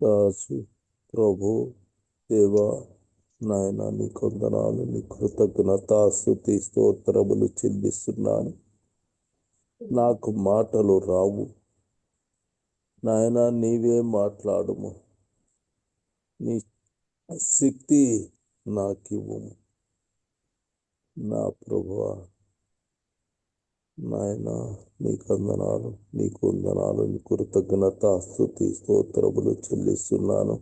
రాజు ప్రభు దేవా నాయన నీ కొందనాలు నీ కృతజ్ఞత స్తుతి స్తోత్రములు చెల్లిస్తున్నాను. నాకు మాటలు రావు నాయన, నీవే మాట్లాడుము. నీ శక్తి నాకివ్వు నా ప్రభువా. నాయన నీ కొందనాలు నీ కొందనాలు నీ కృతజ్ఞత స్తుతి స్తోత్రములు చెల్లిస్తున్నాను.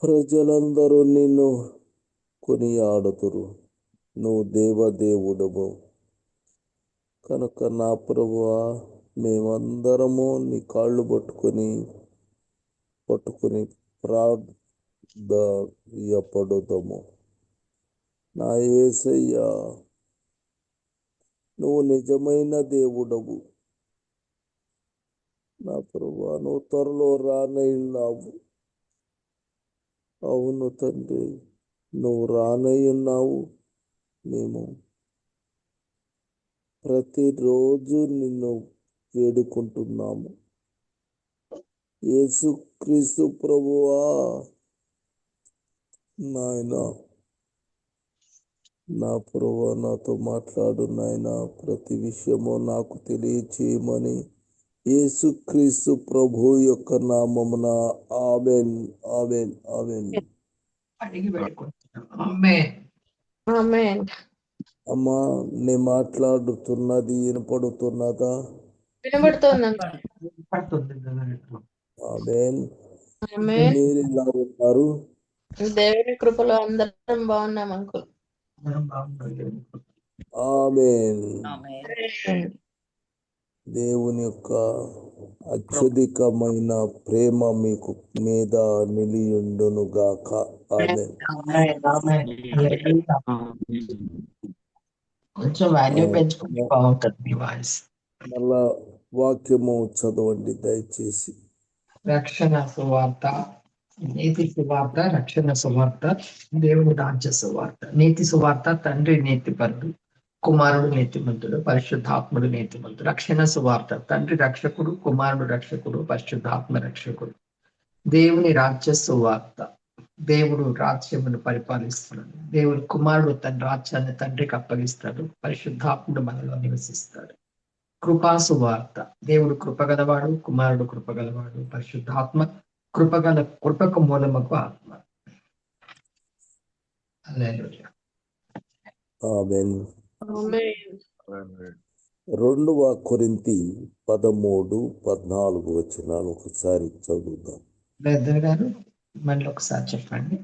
ప్రజలందరూ నిన్ను కొనియాడుతురు. నువ్వు దేవదేవుడము కనుక నా ప్రభువా, మేమందరము నీ కాళ్ళు పట్టుకొని ప్రార్థయపడుదాము. నా యేసయ్యా, నువ్వు నిజమైన దేవుడవు. నా ప్రభువా, నువ్వు త్వరలో రానయ్యున్నావు. అవును తండ్రి, నువ్వు రానయ్యున్నావు. మేము ప్రతిరోజు నిన్ను వేడుకుంటున్నాము. యేసుక్రీస్తు ప్రభువా, నాయన నా ప్రభువా, నాతో మాట్లాడు నాయన. ప్రతి విషయము నాకు తెలియచేయమని యేసుక్రీస్తు ప్రభు యొక్క నామమున ఆమేన్ ఆమేన్ ఆమేన్. అమ్మా, నీ మాట్లాడుతున్నది వినపడుతున్నదా? ఆమేన్. మీరు ఇలా ఉన్నారు? దేవుని కృపలో అందరం బాగున్నాం అంకుల్. ఆమేన్. దేవుని యొక్క అత్యధికమైన ప్రేమ మీకు మీద నిలియుండును గాక. ఆమేన్. కొంచెం వాల్యూ పెంచుకుంటే బాగుంటుంది మీ వాయిస్. మళ్ళా వాక్యము చదవండి దయచేసి. రక్షణ సువార్త, నీతి సువార్త, రక్షణ సువార్త, దేవుని రాజ్య సువార్త. నీతి సువార్త, తండ్రి నీతిపరుడు, కుమారుడు నీతిమంతుడు, పరిశుద్ధాత్ముడు నీతిమంతుడు. రక్షణ సువార్త, తండ్రి రక్షకుడు, కుమారుడు రక్షకుడు, పరిశుద్ధాత్మ రక్షకుడు. దేవుని రాజ్య సువార్త, దేవుడు రాజ్యమును పరిపాలిస్తున్నాడు. దేవుని కుమారుడు తన రాజ్యాన్ని తండ్రికి అప్పగిస్తాడు. పరిశుద్ధాత్ముడు మనలో నివసిస్తాడు. కృపా సువార్త, దేవుడు కృపగలవాడు, కుమారుడు కృపగలవాడు, పరిశుద్ధాత్మ కృపకు మూలముకు ఆత్మ. హల్లెలూయా. ఆమేన్. ఆమేన్. 2వ కొరింథీ 13-14 వచనాలు ఒకసారి చదువుదాం. బ్రదర్ గారు మళ్ళీ ఒకసారి చెప్పండి.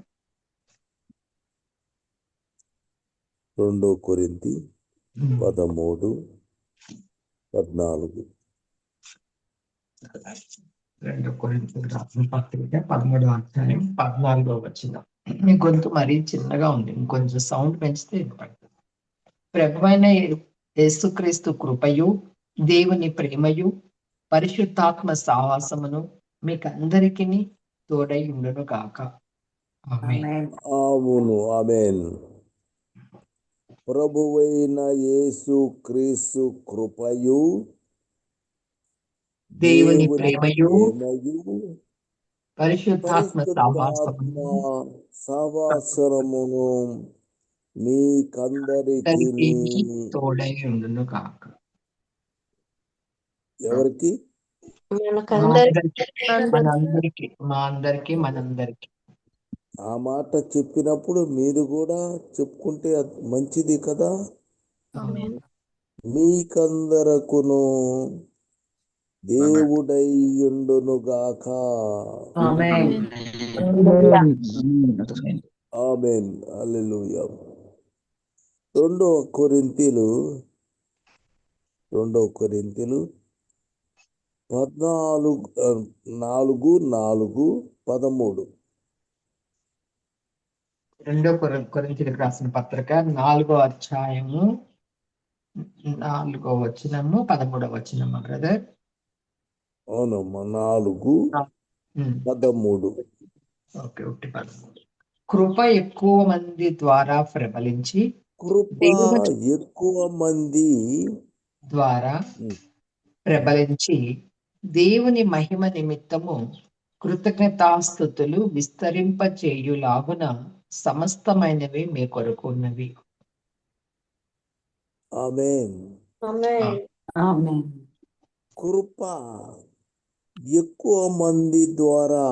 2 కొరింథీ 13-14. 2 కొరింథీయులకు రాసిన పత్రిక 13వ అధ్యాయం 14వ వచనం. మీ గొంతు మరీ చిన్నగా ఉంది, ఇంకొంచెం సౌండ్ పెంచితే వినపడుతుంది. ప్రభువైన యేసుక్రీస్తు కృపయు, దేవుని ప్రేమయు, పరిశుద్ధాత్మ సావాసమును మీకందరికీ తోడై ఉండును గాక. ఆమేన్. అవును, ఆమేన్. ప్రభువైన యేసుక్రీస్తు కృపయు, దేవుని ప్రేమయు, పరిశుద్ధాత్మ సావాసమును మీకందరికీ తోడై ఉండును గాక. ఎవరికి? మనందరికి. ఆ మాట చెప్పినప్పుడు మీరు కూడా చెప్పుకుంటే మంచిది కదా. మీకందరకును దేవుడైయుండును గాక. ఆమేన్. ఆమేన్. హల్లెలూయా. 2 కొరింథీలు 14-4-13. 2 కొరింథీయులకు రాసిన పత్రిక 4వ అధ్యాయము 4వ వచనము 13వ వచనము బ్రదర్. అవునమ్మా, 4-13. ఓకే, 13. కృప ఎక్కువ మంది ద్వారా ప్రబలించి, దేవుని మహిమ నిమిత్తము కృతజ్ఞతాస్తుతులు విస్తరింపచేయులాగున సమస్తమైనవి మీ కొరకు ఉన్నవి. ఆమేన్. ఆమేన్. ఆమేన్. కృప ఎక్కువ మంది ద్వారా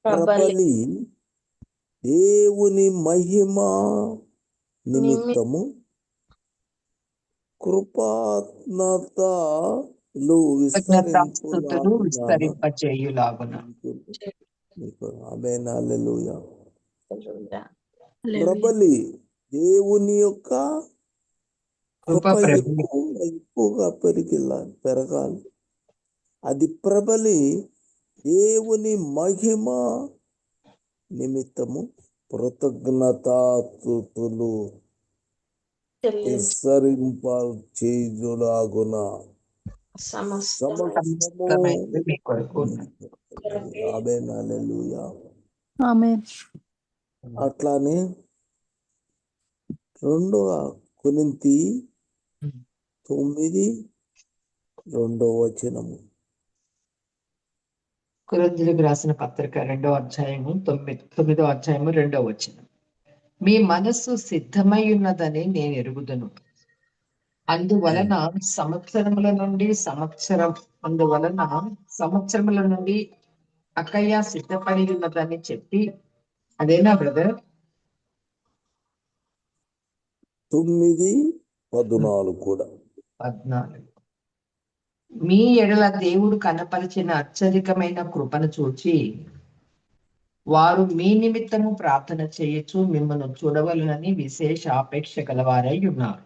ప్రబలి ప్రబలి దేవుని మహిమ నిమిత్తము కృపాజ్ఞతలు కృతజ్ఞతాస్తుతులు విస్తరింపులాగున విస్తరింపచేయులాగున. ఆమేన్. హల్లెలూయా. హల్లెలూయా. ప్రబలి దేవుని యొక్క కృప కృప ప్రబలి ఎక్కువగా పెరగాలి. అది ప్రబలి దేవుని మహిమ నిమిత్తము కృతజ్ఞతాస్తుతులు విస్తరింపచేయులాగున సమస్తము సమస్తమైనవి మీ కొరకు ఉన్నవి. ఆమేన్. హల్లెలూయా. ఆమేన్. అట్లానే 2 కొరింథీ 9:2 కొరింథీయులకు రాసిన పత్రిక 2వ అధ్యాయము 9వ అధ్యాయము 2వ వచనం. మీ మనస్సు సిద్ధమై ఉన్నదని నేను ఎరుగుదును. అందువలన సంవత్సరముల నుండి అకయ్య సిద్ధపడి ఉన్నదని చెప్పి, అదేనా బ్రదర్? 9:14 కూడా 14. మీ ఎడల దేవుడు కనపరిచిన అత్యధికమైన కృపను చూచి వారు మీ నిమిత్తము ప్రార్థన చేయొచ్చు మిమ్మల్ని చూడవలనని విశేష ఆపేక్ష గలవారై ఉన్నారు.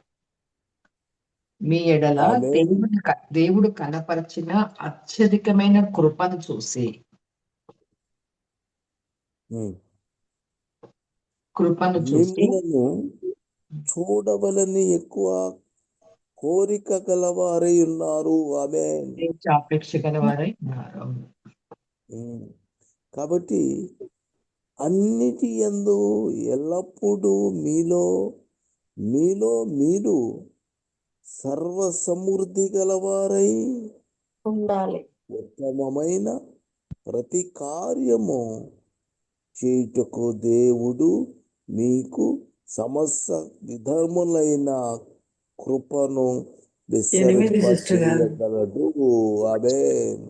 మీ ఎడల ఆమేన్. దేవుడు కనపరిచిన అత్యధికమైన కృపను చూసి మిమ్మలను చూడవలని ఎక్కువ కోరిక గలవారై ఉన్నారు. ఆమేన్. ఆపేక్ష గలవారై ఉన్నారు. కాబట్టి అన్నిటి యందు ఎల్లప్పుడూ మీలో మీరు సర్వ సమృద్ధి గలవారై ఉండాలి. ఉత్తమమైన ప్రతి కార్యము చేయుటకు దేవుడు మీకు సమస్త విధములైన కృపను విస్తరింపచేయగలడు. ఆమేన్.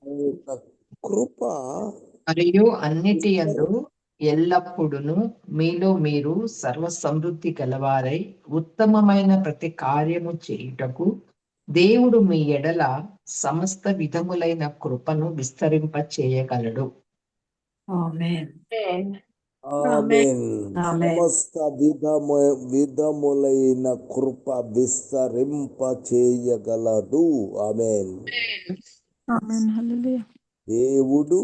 ఆమేన్. కృప మరియు అన్నిటి యందు ఎల్లప్పుడును మీలో మీరు సర్వ సమృద్ధి గలవారై ఉత్తమమైన ప్రతి కార్యము చేయుటకు దేవుడు మీ ఎడల సమస్త విధములైన కృపను విస్తరింప చేయగలడు. ఆమేన్. ఆమేన్. ఆమేన్. సమస్త విధములైన కృప విస్తరింప చేయగలడు. ఆమేన్. ఆమేన్. హల్లెలూయా. దేవుడు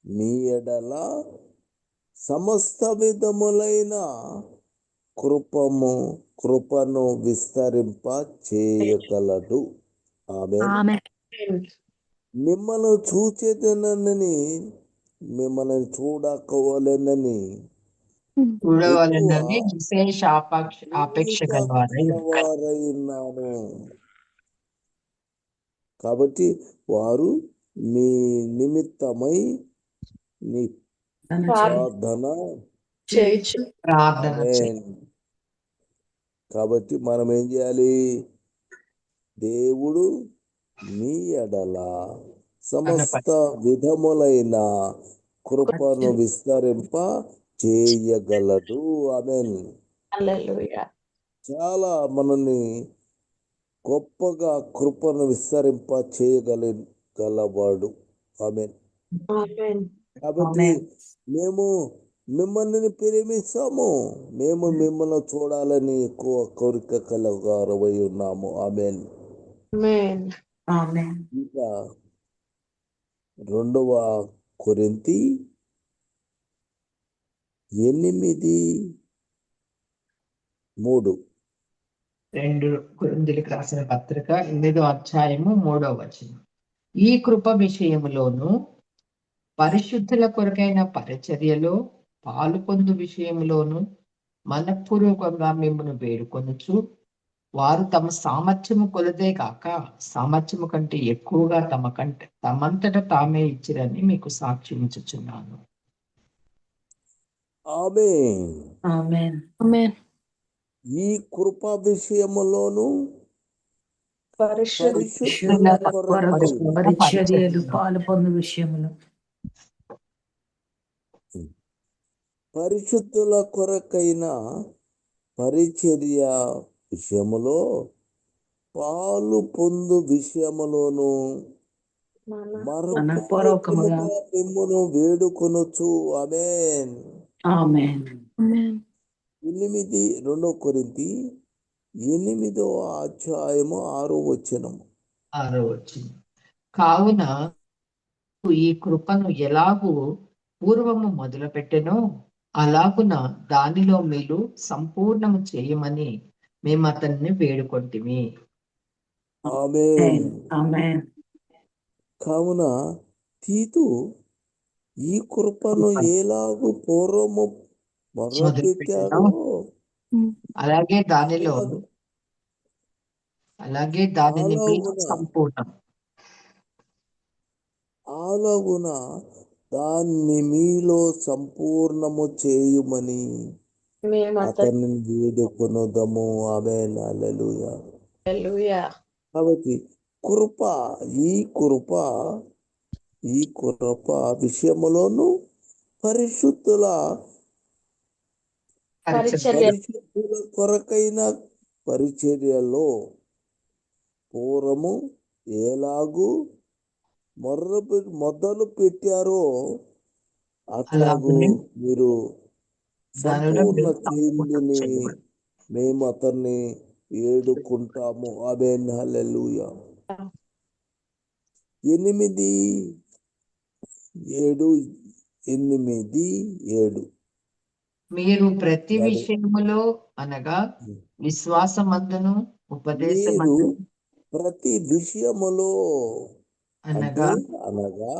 మీ ఎడల సమస్త విధములైన కృపను విస్తరింప చేయగలడు. ఆమేన్. ఆమేన్. మిమ్మల్ని చూచేదనని మిమ్మల్ని చూడకవలెనని చూడవలనని విశేష ఆపేక్ష గలవారై ఉన్నాను. కాబట్టి వారు మీ నిమిత్తమై నీ ప్రార్థన చేయొచ్చు. ఆమేన్. కాబట్టి మనం ఏం చేయాలి? దేవుడు మీ ఎడల సమస్త విధములైన కృపను విస్తరింప చేయగలడు. ఆమేన్. హల్లెలూయా. చాలా మనల్ని గొప్పగా కృపను విస్తరింప చేయగలవాడు. ఆమేన్. ఆమేన్. కాబట్టి మేము మిమ్మల్ని ప్రేమిస్తాము. మేము మిమ్మల్ని చూడాలని ఎక్కువ కోరిక కలగారవై ఉన్నాము. ఆమేన్. ఆమేన్. ఆమేన్. ఇంకా 2వ కొరింథీ 8:3 2 కొరింథీయులకు రాసిన పత్రిక 8వ అధ్యాయము 3వ వచనం. ఈ కృప విషయములోను పరిశుద్ధుల కొరకైన పరిచర్యలో పాలుపొందు విషయంలోను మనఃపూర్వకంగా మిమ్మల్ని వేడుకొనుచు వారు తమ సామర్థ్యము కొలదే కాక సామర్థ్యము కంటే ఎక్కువగా తమంతట తామే ఇచ్చిరని మీకు సాక్ష్యం ఇచ్చుచున్నాను. ఆమేన్. ఆమేన్. ఆమేన్. ఈ కృప విషయములోను పరిశుద్ధుల కొరకై పరిచర్యలు పాలు పొందు విషయములు పరిశుద్ధుల కొరకైన పరిచర్య విషయములో పాలు పొందు విషయములోను మనఃపూర్వకముగా మరొకముగా మిమ్మును వేడుకొనుచు. ఆమేన్. ఆమేన్. ఆమేన్. 2 కొరింథీ 8వ అధ్యాయము 6వ వచనము. 6వ వచనం. కావున ఈ కృపను ఎలాగూ పూర్వము మొదలుపెట్టెనో అలాగున దానిలో మీరు సంపూర్ణము చేయమని మేము అతన్ని వేడుకొంటిమి. ఆమేన్. ఆమేన్. కావున తీతు ఈ కృపను ఎలాగు పూర్వము మొదలుపెట్టారో అలాగే దానిలో మీరు అలాగున సంపూర్ణం అలాగున దాన్ని మీలో సంపూర్ణము చేయుమని మేము అతన్ని వేడుకొనుదము. ఆమేన్. హల్లెలూయా. హల్లెలూయా. కాబట్టి ఈ కృప విషయములోను పరిశుద్ధుల పరిచర్య కొరకైన పరిచర్యలో పూర్వము ఎలాగూ మొదలు పెట్టారో అట్లాగూ అలాగనే మీరు దానిలో సంపూర్ణ మీరు సంపూర్ణం చేయండి చేయమని. మేము అతన్ని వేడుకుంటాము. ఆమేన్. హల్లెలూయా. 8:7 మీరు ప్రతి విషయములో అనగా విశ్వాసమందును మీరు ఉపదేశమందును ప్రతి విషయములో అనగా అనగా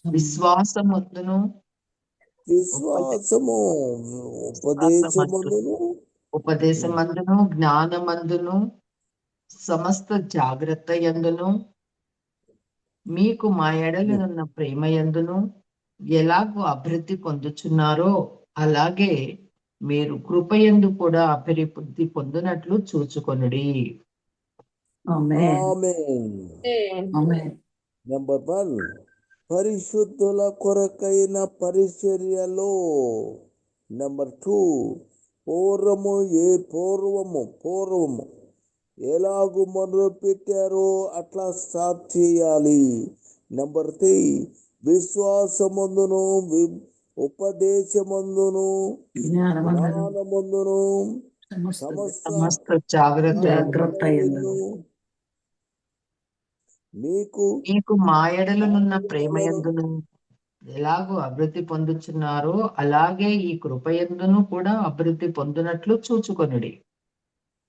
విశ్వాసమందును విశ్వాసము ఉపదేశమందును జ్ఞానమందును సమస్త జాగ్రత్త యందును మీకు మా ఎడలనున్న ప్రేమ యందును ఎలాగో అభివృద్ధి పొందుచున్నారో అలాగే మీరు కృపయందు కూడా అభివృద్ధి పొందినట్లు చూచుకొనుడి. ఆమేన్. ఆమేన్. నెంబర్ 1 పరిశుద్ధుల కొరకైన పరిచర్యలో. నెంబర్ 2 పూర్వము ఎలాగు మొదలు పెట్టారో అట్లా స్టార్ట్ చేయాలి. నెంబర్ 3 విశ్వాసమందును ఉపదేశమందును జ్ఞానమందును సమస్త జాగ్రత్త మీకు మా ఎడలనున్న ప్రేమ యందును ఎలాగో అభివృద్ధి పొందుచున్నారో అలాగే ఈ కృపయందును కూడా అభివృద్ధి పొందినట్లు చూచుకొనుడి.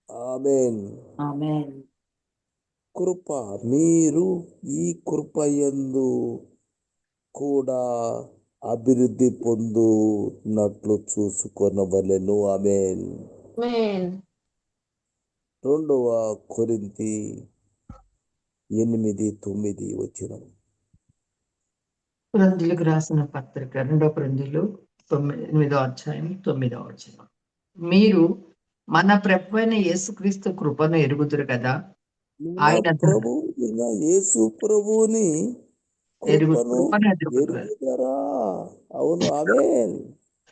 ఆమేన్. ఆమేన్. కృప మీరు ఈ కృపయందు కూడా అభివృద్ధి పొందునట్లు చూసుకొనవలెను. ఆమేన్. ఆమేన్. 2 కొరింథీ 8:9 వచనం. కొరింథీయులకు రాసిన పత్రిక 2 కొరింథీయులు 8వ అధ్యాయం 9వ వచనం. మీరు మన ప్రభువైన యేసుక్రీస్తు కృపను ఎరుగుదురు కదా. ఆయన యేసు ప్రభువుని కృపను ఎరుగుదరా. అవును. ఆమేన్.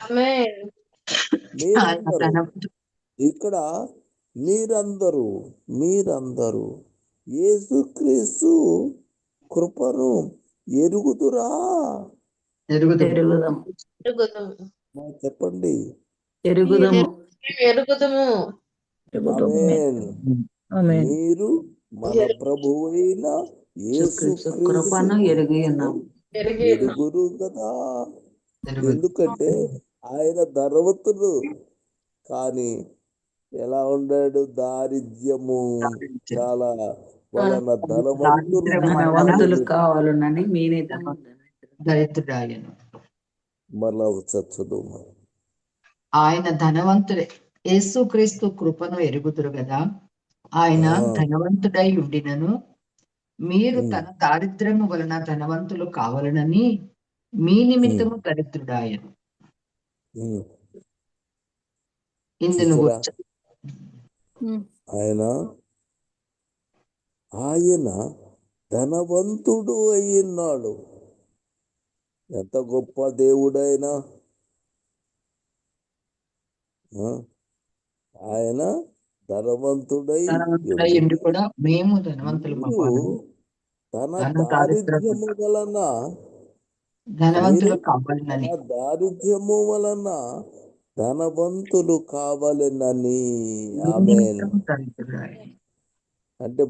ఆమేన్. ఇక్కడ మీరందరూ యేసుక్రీస్తు కృపను ఎరుగుదురా. చెప్పండి. ఎరుగుదుము. మీరు మన ప్రభువైన యేసుక్రీస్తు ఎరుగురు కదా. ఎందుకంటే ఆయన ధనవంతుడు కానీ ఎలా ఉన్నాడు? దారిద్ర్యము చాలా వలన ధనవంతులు కావాలని మీరే దరిద్రుడాయను. మళ్ళా చదువు. ఆయన ధనవంతుడే యేసుక్రీస్తు కృపను ఎరుగుదురు కదా, ఆయన ఆ, ధనవంతుడై ఉండినను మీరు ఉమ్, తన దారిద్ర్యము వలన ధనవంతులు కావాలనని మీ ఉమ్, నిమిత్తము దరిద్రుడాయను. ఉమ్. ఇందును చూసారా, గురించి ఆయన ఆయన ధనవంతుడు అయ్యున్నాడు. ఎంత గొప్ప దేవుడైనా ఆ, ఆయన ధనవంతుడై ధనవంతుడై ఉండి ఉండి కూడా మేము ధనవంతులు మీరు అవ్వాలని తన ధన దారిద్ర్యము దారిద్ర్యము వలన మీరు ధనవంతులు తన కావాలని దారిద్ర్యము వలన ధనవంతులు కావాలనని. మీ ఆమేన్. నిమిత్తము దరిద్రుడాయను. అంటే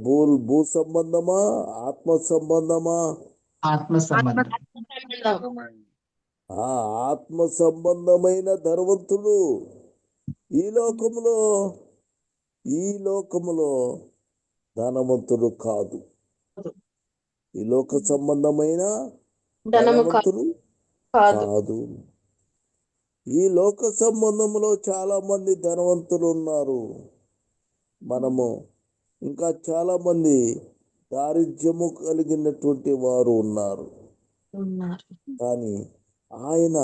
భూ సంబంధమా, ఆత్మ సంబంధమా? ఆత్మ సంబంధం. ఆ ఆత్మ సంబంధమైన ధనవంతుడు. ఈ లోకములో ఈ లోకములో ధనవంతుడు కాదు. ఈ లోక సంబంధమైన ధనము ధనవంతుడు కాదు. కాదు. ఈ లోక సంబంధంలో చాలా మంది ధనవంతులు ఉన్నారు. మనము ఇంకా చాలా మంది దారిద్ర్యము కలిగినటువంటి వారు ఉన్నారు. ఉన్నారు. కానీ ఆయన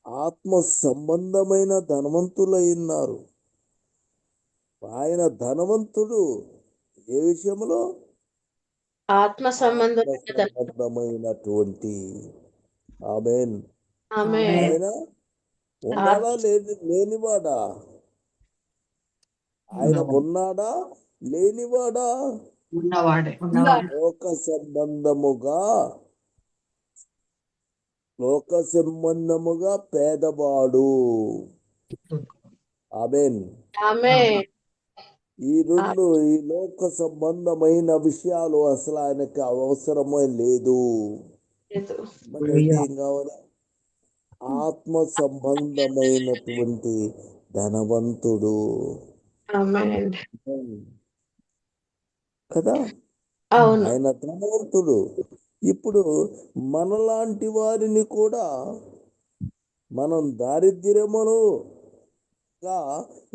ఆత్మ సంబంధమైన ధనవంతులై ఉన్నారు. ఆయన ధనవంతుడు ఏ విషయంలో? ఆత్మ ఆత్మ సంబంధమైన సంబంధమైనటువంటి. ఆమేన్. ఆమె ఆయన ఉన్నాడా లేనివాడా? ఆయన ఉన్నాడా లేనివాడా? ఉన్నవాడే. లోక సంబంధముగా పేదవాడు. ఆమేన్. ఆమె ఈ లోక సంబంధమైన విషయాలు అసలు ఆయనకి అవసరమే లేదు. మనకైతే ఏం కావాలి? ఆత్మ సంబంధమైనటువంటి ధనవంతుడు ఆమె కదా. అవును. ఆయన ధనవంతుడు. ఇప్పుడు మనలాంటి వారిని కూడా మనం దారిద్ర్యముగా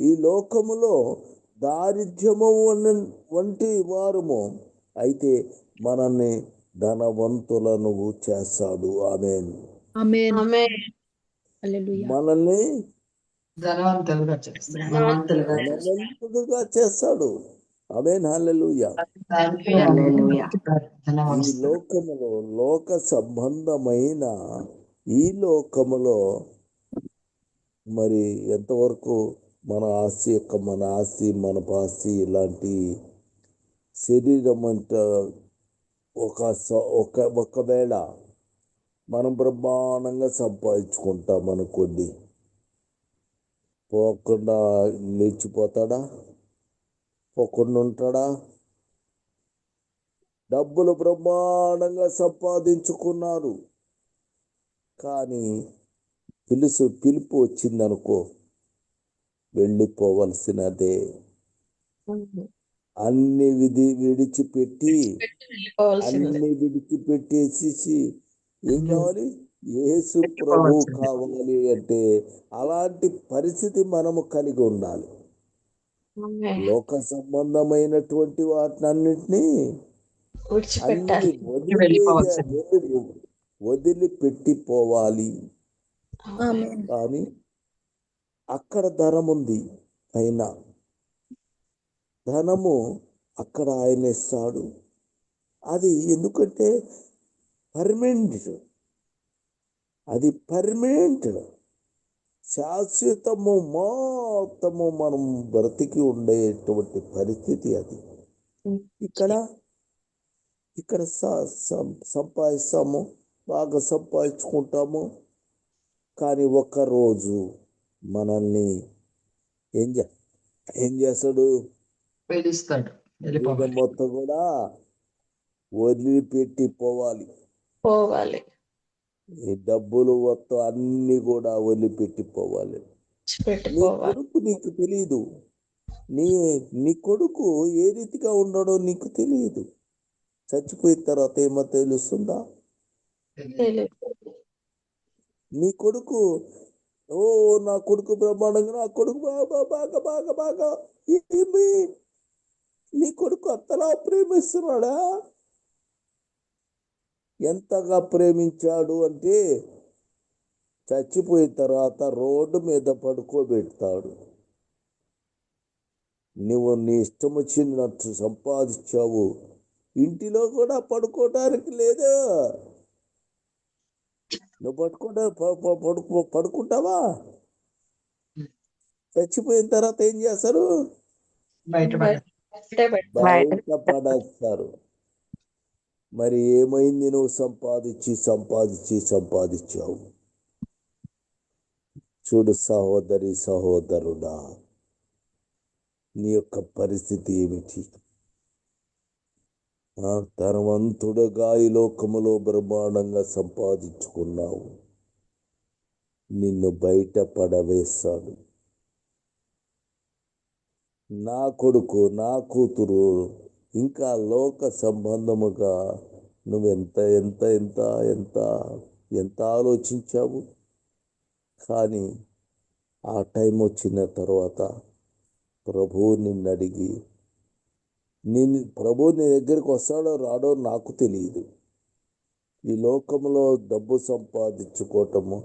ఈ లోకములో దారిద్ర్యము వంటి వారము అయితే మనల్ని ధనవంతులను చేస్తాడు. ఆమేన్. ఆమె మనల్ని ధనవంతులుగా చేస్తాడు. ధనవంతుడుగా చేస్తాడు. ఆమేన్. హల్లెలూయా. హల్లెలూయా. ఈ లోకములో లోక సంబంధమైన ఈ లోకములో మరి ఎంతవరకు మన ఆస్తి మన పాస్తి ఇలాంటి శరీరం అంటే ఒకవేళ మనం బ్రహ్మాండంగా సంపాదించుకుంటాం అనుకోండి, పోకుండా లేచిపోతాడా? పోకుండా ఉంటాడా? డబ్బులు బ్రహ్మాండంగా సంపాదించుకున్నారు, కానీ పిలుపు వచ్చిందనుకో వెళ్ళిపోవలసినదే. అన్ని విడిచిపెట్టేసి ఏం కావాలి? యేసు ప్రభు కావాలి అంటే అలాంటి పరిస్థితి మనము కలిగి ఉండాలి. లోక సంబంధమైనటువంటి వాటినన్నింటినీ అన్ని వదిలిపెట్టిపోవాలి. కానీ అక్కడ ధనం ఉంది. అయినా ధనము అక్కడ ఆయన ఇస్తాడు. అది ఎందుకంటే అది పర్మనెంట్, శాశ్వతము, మొత్తము మనం బ్రతికి ఉండేటువంటి పరిస్థితి అది. ఇక్కడ సంపాదిస్తాము, బాగా సంపాదించుకుంటాము, కానీ ఒక్కరోజు మనల్ని ఏం చేస్తాడు? మొత్తం కూడా వదిలిపెట్టి పోవాలి. ఈ డబ్బులు మొత్తం అన్ని కూడా వదిలిపెట్టి పోవాలి. నీ కొడుకు నీకు తెలియదు. నీ కొడుకు ఏ రీతిగా ఉండడో నీకు తెలియదు. చచ్చిపోయిన తర్వాత ఏమో తెలుస్తుందా? నీ కొడుకు ఓ నా కొడుకు బ్రహ్మాండంగా, నా కొడుకు బాగా బాగా బాగా బాగా. ఏమి నీ కొడుకు అంతలా ప్రేమిస్తున్నాడా? ఎంతగా ప్రేమించాడు అంటే చచ్చిపోయిన తర్వాత రోడ్డు మీద పడుకోబెడతాడు. నువ్వు నీ ఇష్టం వచ్చినట్టు సంపాదించావు, ఇంటిలో కూడా పడుకోవడానికి లేదు. నువ్వు పడుకుంటావా? చచ్చిపోయిన తర్వాత ఏం చేస్తారు? బయట పడేస్తారు. మరి ఏమైంది? నువ్వు సంపాదించావు. చూడు సహోదరి సహోదరుడా, నీ యొక్క పరిస్థితి ఏమిటి? ధనవంతుడుగా ఈ లోకములో బ్రహ్మాండంగా సంపాదించుకున్నావు, నిన్ను బయట పడవేస్తాడు. నా కొడుకు, నా కూతురు, ఇంకా లోక సంబంధముగా నువ్వు ఎంత ఎంత ఎంత ఎంత ఎంత ఆలోచించావు. కానీ ఆ టైం వచ్చిన తర్వాత ప్రభువు నిన్ను అడిగి, ప్రభు నీ దగ్గరికి వస్తాడో రాడో నాకు తెలియదు. ఈ లోకంలో డబ్బు సంపాదించుకోవటము,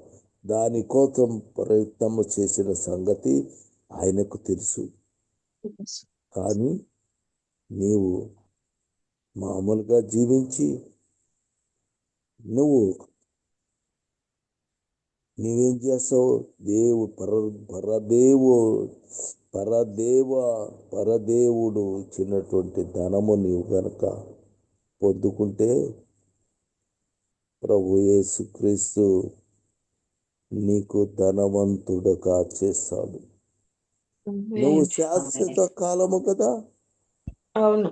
దానికోసం ప్రయత్నము చేసిన సంగతి ఆయనకు తెలుసు. కానీ నీవు మామూలుగా జీవించి నీవేం చేస్తావు? పరదేవుడు ఇచ్చినటువంటి ధనము నీవు గనక పొందుకుంటే ప్రభు యేసుక్రీస్తు నీకు ధనవంతుడుగా చేస్తాడు. నువ్వు శాశ్వత కాలము కదా, అవును,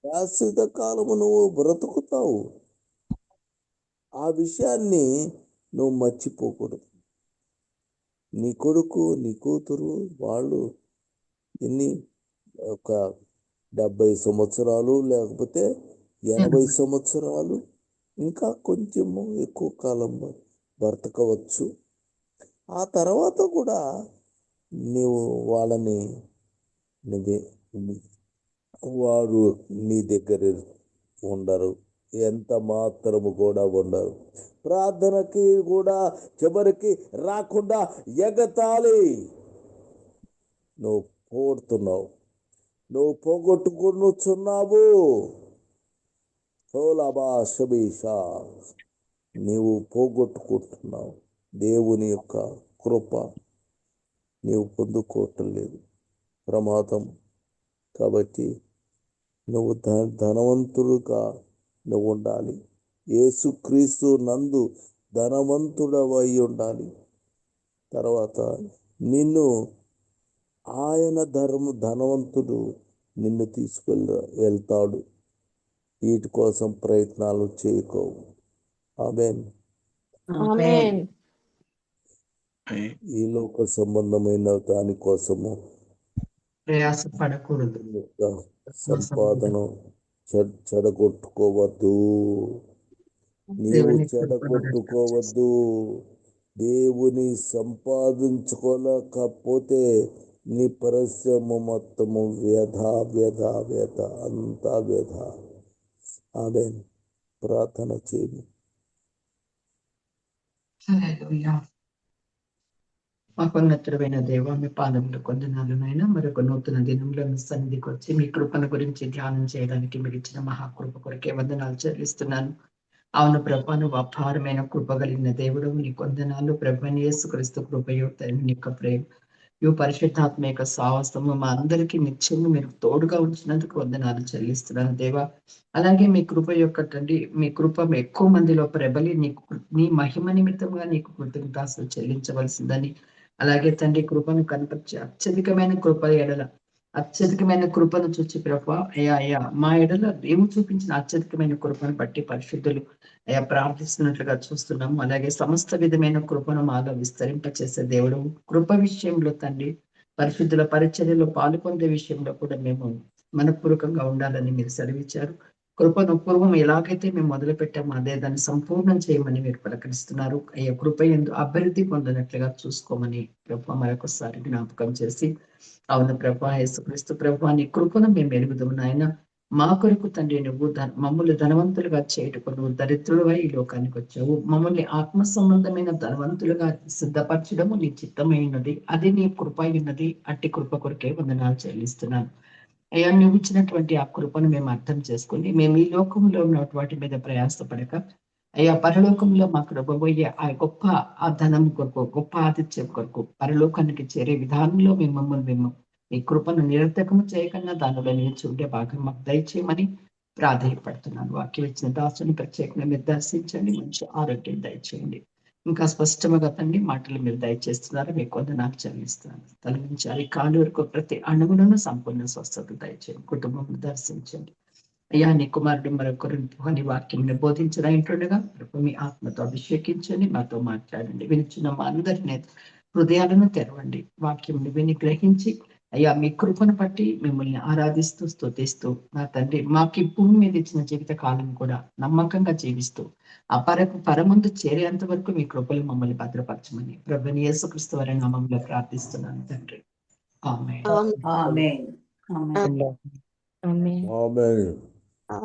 శాశ్వత కాలము నువ్వు బ్రతుకుతావు. ఆ విషయాన్ని నువ్వు మర్చిపోకూడదు. నీ కొడుకు, నీ కూతురు, వాళ్ళు ఒక 70 సంవత్సరాలు లేకపోతే 80 సంవత్సరాలు, ఇంకా కొంచెము ఎక్కువ కాలం బ్రతకవచ్చు. ఆ తర్వాత కూడా నీవు వాళ్ళని వారు నీ దగ్గర ఉండరు, ఎంత మాత్రము కూడా ఉండరు. ప్రార్థనకి కూడా చివరికి రాకుండా ఎగతాళి నువ్వు పోగొడుతున్నావు, నువ్వు పోగొట్టుకున్నావు. నీవు పోగొట్టుకుంటున్నావు. దేవుని యొక్క కృప నీవు పొందుకోవటం లేదు, ప్రమాదం. కాబట్టి నువ్వు ధనవంతుడుగా నువ్వు ఉండాలి. యేసుక్రీస్తు నందు ధనవంతుడవై ఉండాలి. తర్వాత నిన్ను ఆయన ధనవంతుడు నిన్ను వెళ్తాడు. వీటి కోసం ప్రయత్నాలు చేయకోవు. ఆమేన్. ఈ లోక సంబంధమైన దానికోసము ప్రయాసపడకూడదు. సంపాదన చెడగొట్టుకోవద్దు. నీవు చెడగొట్టుకోవద్దు. దేవుని సంపాదించుకోలేకపోతే నీ పరిశ్రమ మొత్తము వ్యధ అంతా వ్యధ. ఆమేన్. ప్రార్థన చేయి. మహోన్నతుడైన దేవ, మీ పాదములు కొందనాలునైనా మరొక నూతన దినంలో మీ సన్నిధికి వచ్చి మీ కృపను గురించి ధ్యానం చేయడానికి మీరు ఇచ్చిన మహాకృప కొరకే వందనాలు చెల్లిస్తున్నాను. అవును ప్రభా, నువ్వు అపారమైన కృప కలిగిన దేవుడు. నీ కొందనాలు ప్రభు. యేసుక్రీస్తు కృపయు నీ యొక్క ప్రేమ పరిశుద్ధాత్మ యొక్క సాహసము మా అందరికీ నిత్యము మీరు తోడుగా ఉంచినందుకు వందనాలు చెల్లిస్తున్నాను దేవా. అలాగే మీ కృప యొక్క తండ్రి, మీ కృప ఎక్కువ మందిలో ప్రబలి నీ మహిమ నిమిత్తంగా నీకు కృతజ్ఞతాస్తులు చెల్లించవలసిందని, అలాగే తండ్రి కృపను కనపరిచి అత్యధికమైన కృప ఎడల అత్యధికమైన కృపను చూచి ప్రభా, అయ్యా మా ఎడల దేవుడు చూపించిన అత్యధికమైన కృపను బట్టి పరిశుద్ధులు అయ్యా ప్రార్థిస్తున్నట్లుగా చూస్తున్నాము. అలాగే సమస్త విధమైన కృపను మాలో విస్తరింపచేసే దేవుడు, కృప విషయంలో తండ్రి పరిశుద్ధుల పరిచర్యలో పాల్పొందే విషయంలో కూడా మేము మనపూర్వకంగా ఉండాలని మీరు సెలవిచ్చారు. కృపను పూర్వం ఎలాగైతే మేము మొదలు పెట్టామో అదే దాన్ని సంపూర్ణం చేయమని మీరు ప్రకటిస్తున్నారు. అయ్యా కృప ఎందు అభివృద్ధి పొందినట్లుగా చూసుకోమని ప్రభు మరొకసారి జ్ఞాపకం చేసి, అవును ప్రభా యేసుక్రీస్తు ప్రభా నీ కృపను మేము ఎరుగుదాము నాయన. మా కొరకు తండ్రి నువ్వు మమ్మల్ని ధనవంతులుగా చేయుటకు నువ్వు దరిద్రుడుగా ఈ లోకానికి వచ్చావు. మమ్మల్ని ఆత్మ సంబంధమైన ధనవంతులుగా సిద్ధపరచడము నీ చిత్తమైనది, అది నీ కృప అయినది. అట్టి కృప కొరకే వందనాలు చెల్లిస్తున్నాను అయ్యా. నువ్వు ఇచ్చినటువంటి ఆ కృపను మేము అర్థం చేసుకుని మేము ఈ లోకంలో ఉన్న వాటి మీద ప్రయాసపడక అయ్యా పరలోకంలో మాకు ఇవ్వబోయే ఆ గొప్ప ఆ ధనం కొరకు, గొప్ప ఆతిథ్యం కొరకు పరలోకానికి చేరే విధానంలో మేము ఈ కృపను నిరర్థకము చేయకుండా దానిలో నిలిచి ఉండే భాగం మాకు దయచేయమని ప్రాధాన్యపడుతున్నాను. వాక్యం ఇచ్చిన దాసుని ప్రత్యేకంగా మీరు దర్శించండి, మంచి ఆరోగ్యం దయచేయండి. ఇంకా స్పష్టంగా తండ్రి మాటలు మీరు దయచేస్తున్నారు, మీకు వందనాలు చెల్లిస్తున్నాను. తల నుంచి అది కాలు వరకు ప్రతి అణువులను సంపూర్ణ స్వస్థత దయచేయండి. కుటుంబం దర్శించండి అయ్యా. నీ కుమారుడు మరొకరు అని వాక్యం బోధించడంటుండగా మీ ఆత్మతో అభిషేకించండి, మాతో మాట్లాడండి. వినిచిన మా అందరినీ హృదయాలను తెరవండి. వాక్యం విని గ్రహించి అయ్యా మీ కృపను బట్టి మిమ్మల్ని ఆరాధిస్తూ స్తుతిస్తూ నా తండ్రి మాకు భూమి మీద ఇచ్చిన జీవిత కాలం కూడా నమ్మకంగా జీవిస్తూ ఆ పరమందు చేరేంత వరకు మీ కృపలు మమ్మల్ని భద్రపరచమని ప్రభుని యేసుక్రీస్తు వారి నామములో ప్రార్థిస్తున్నాను తండ్రి. ఆమేన్. ఆమేన్. ఆమేన్. ఆమేన్. ఆమేన్.